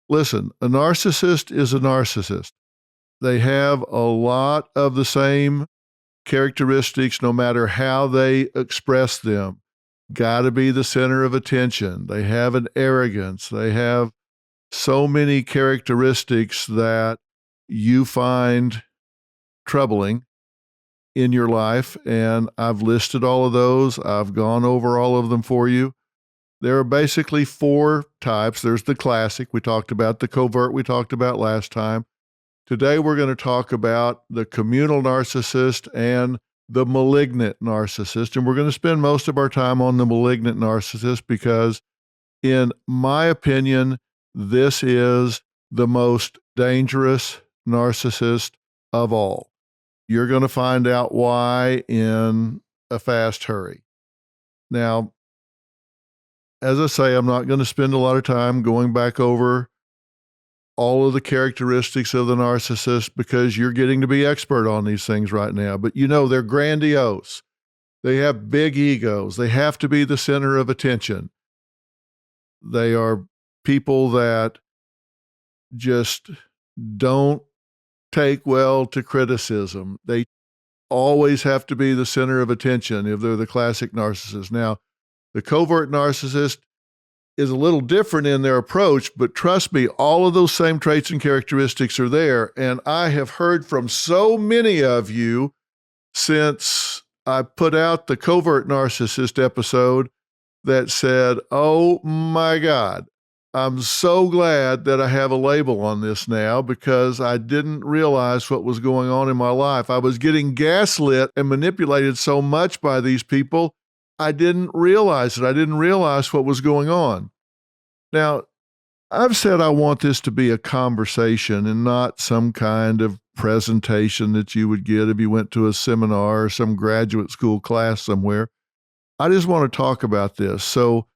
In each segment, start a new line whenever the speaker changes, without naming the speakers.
Listen, a narcissist is a narcissist. They have a lot of the same characteristics no matter how they express them. Got to be the center of attention. They have an arrogance. They have so many characteristics that you find troubling in your life. And I've listed all of those. I've gone over all of them for you. There are basically four types. There's the classic we talked about, the covert we talked about last time. Today we're going to talk about the communal narcissist and the malignant narcissist. And we're going to spend most of our time on the malignant narcissist because, in my opinion, this is the most dangerous narcissist of all. You're going to find out why in a fast hurry. Now, as I say, I'm not going to spend a lot of time going back over all of the characteristics of the narcissist because you're getting to be expert on these things right now. But you know, they're grandiose. They have big egos. They have to be the center of attention. They are people that just don't take well to criticism. They always have to be the center of attention if they're the classic narcissist. Now, the covert narcissist is a little different in their approach, but trust me, all of those same traits and characteristics are there. And I have heard from so many of you since I put out the covert narcissist episode that said, oh my God, I'm so glad that I have a label on this now because I didn't realize what was going on in my life. I was getting gaslit and manipulated so much by these people, I didn't realize it. I didn't realize what was going on. Now, I've said I want this to be a conversation and not some kind of presentation that you would get if you went to a seminar or some graduate school class somewhere. I just want to talk about this. So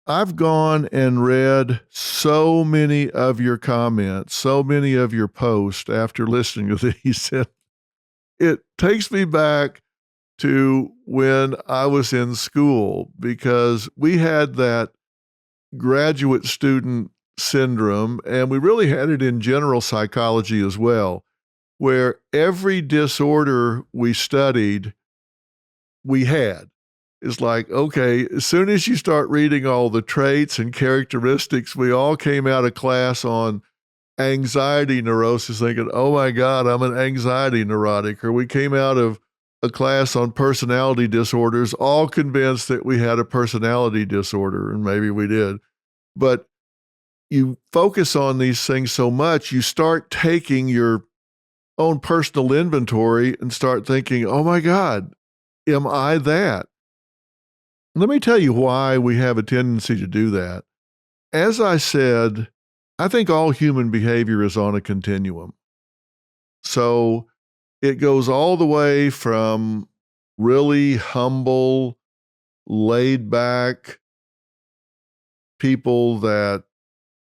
I've gone and read so many of your comments, so many of your posts after listening to these. It takes me back to when I was in school because we had that graduate student syndrome, and we really had it in general psychology as well, where every disorder we studied, we had. It's like, okay, as soon as you start reading all the traits and characteristics, we all came out of class on anxiety neurosis thinking, oh my God, I'm an anxiety neurotic. Or we came out of a class on personality disorders, all convinced that we had a personality disorder, and maybe we did. But you focus on these things so much, you start taking your own personal inventory and start thinking, oh my God, am I that? Let me tell you why we have a tendency to do that. As I said, I think all human behavior is on a continuum. So it goes all the way from really humble, laid back people that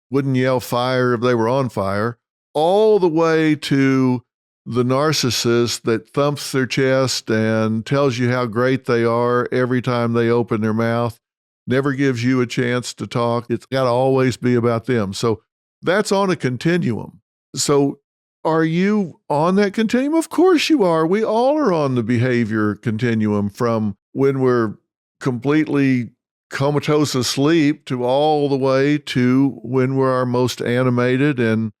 wouldn't yell fire if they were on fire, all the way to the narcissist that thumps their chest and tells you how great they are every time they open their mouth, never gives you a chance to talk. It's got to always be about them. So that's on a continuum. So are you on that continuum? Of course you are. We all are on the behavior continuum from when we're completely comatose asleep to all the way to when we're our most animated and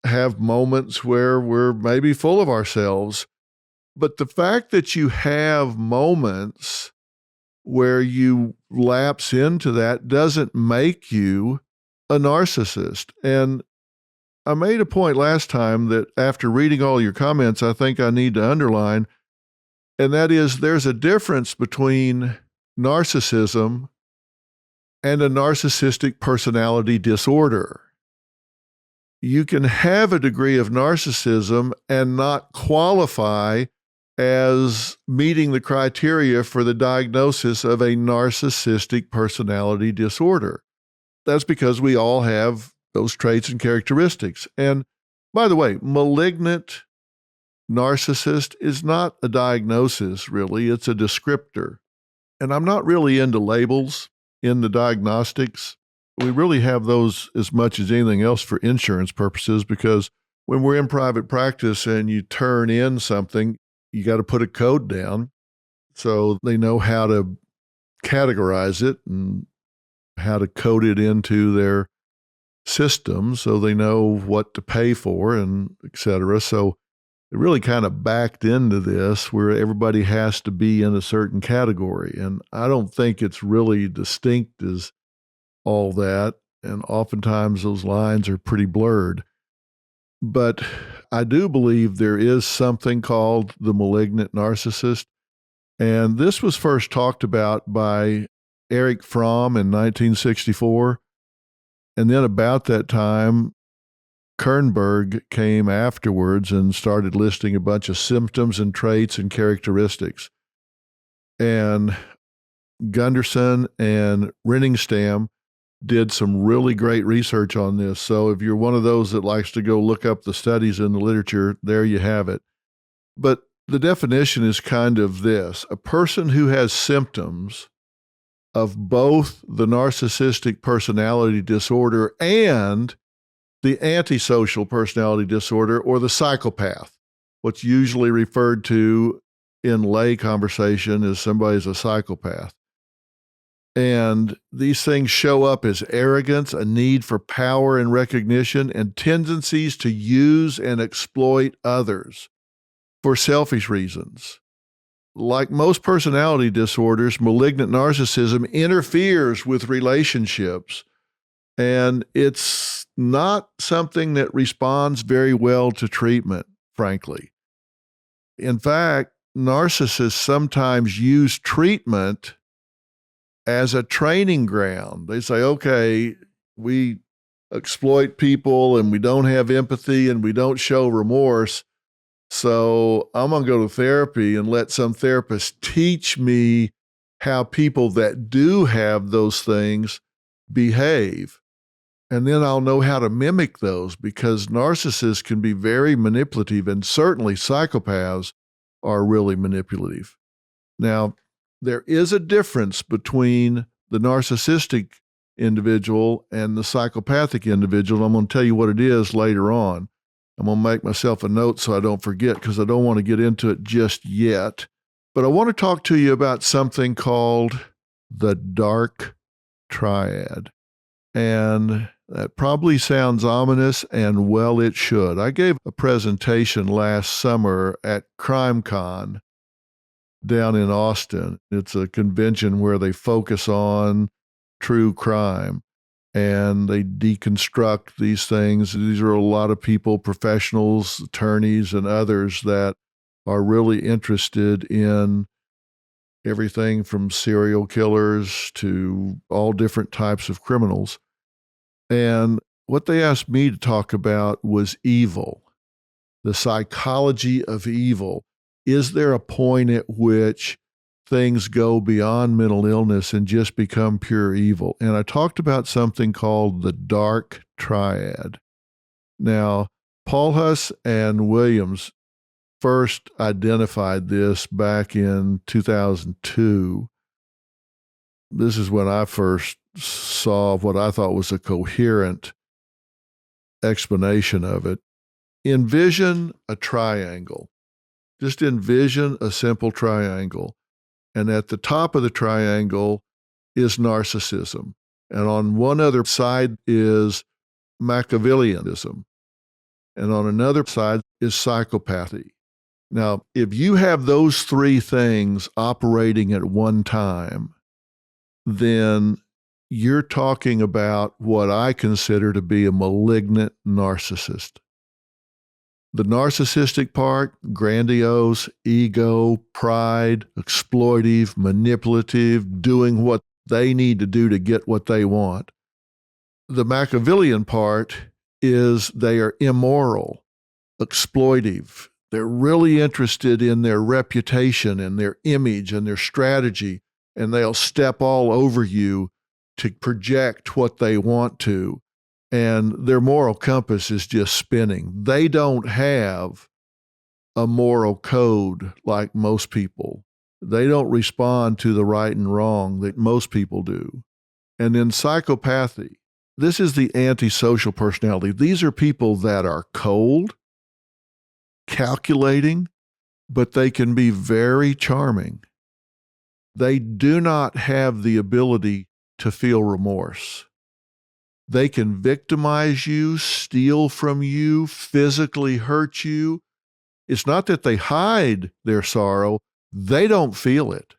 have moments where we're maybe full of ourselves. But the fact that you have moments where you lapse into that doesn't make you a narcissist. And I made a point last time that after reading all your comments, I think I need to underline, and that is there's a difference between narcissism and a narcissistic personality disorder. You can have a degree of narcissism and not qualify as meeting the criteria for the diagnosis of a narcissistic personality disorder. That's because we all have those traits and characteristics. And by the way, malignant narcissist is not a diagnosis, really. It's a descriptor. And I'm not really into labels in the diagnostics. We really have those as much as anything else for insurance purposes, because when we're in private practice and you turn in something, you got to put a code down so they know how to categorize it and how to code it into their system so they know what to pay for and et cetera. So it really kind of backed into this where everybody has to be in a certain category. And I don't think it's really distinct as all that. And oftentimes those lines are pretty blurred. But I do believe there is something called the malignant narcissist. And this was first talked about by Erich Fromm in 1964. And then about that time, Kernberg came afterwards and started listing a bunch of symptoms and traits and characteristics. And Gunderson and Renningstam did some really great research on this. So if you're one of those that likes to go look up the studies in the literature, there you have it. But the definition is kind of this: a person who has symptoms of both the narcissistic personality disorder and the antisocial personality disorder, or the psychopath, what's usually referred to in lay conversation as somebody's a psychopath. And these things show up as arrogance, a need for power and recognition, and tendencies to use and exploit others for selfish reasons. Like most personality disorders, malignant narcissism interferes with relationships, and it's not something that responds very well to treatment, frankly. In fact, narcissists sometimes use treatment as a training ground. They say, okay, we exploit people and we don't have empathy and we don't show remorse, so I'm going to go to therapy and let some therapist teach me how people that do have those things behave. And then I'll know how to mimic those, because narcissists can be very manipulative, and certainly psychopaths are really manipulative. Now, there is a difference between the narcissistic individual and the psychopathic individual. I'm going to tell you what it is later on. I'm going to make myself a note so I don't forget, because I don't want to get into it just yet. But I want to talk to you about something called the dark triad. And that probably sounds ominous, and well, it should. I gave a presentation last summer at CrimeCon down in Austin. It's a convention where they focus on true crime and they deconstruct these things. These are a lot of people, professionals, attorneys, and others that are really interested in everything from serial killers to all different types of criminals. And what they asked me to talk about was evil, the psychology of evil. Is there a point at which things go beyond mental illness and just become pure evil? And I talked about something called the dark triad. Now, Paulhus and Williams first identified this back in 2002. This is when I first saw what I thought was a coherent explanation of it. Envision a triangle. Just envision a simple triangle. And at the top of the triangle is narcissism. And on one other side is Machiavellianism. And on another side is psychopathy. Now, if you have those three things operating at one time, then you're talking about what I consider to be a malignant narcissist. The narcissistic part, grandiose, ego, pride, exploitive, manipulative, doing what they need to do to get what they want. The Machiavellian part is they are immoral, exploitive. They're really interested in their reputation and their image and their strategy, and they'll step all over you to project what they want to. And their moral compass is just spinning. They don't have a moral code like most people. They don't respond to the right and wrong that most people do. And then psychopathy. This is the antisocial personality. These are people that are cold, calculating, but they can be very charming. They do not have the ability to feel remorse. They can victimize you, steal from you, physically hurt you. It's not that they hide their sorrow, they don't feel it.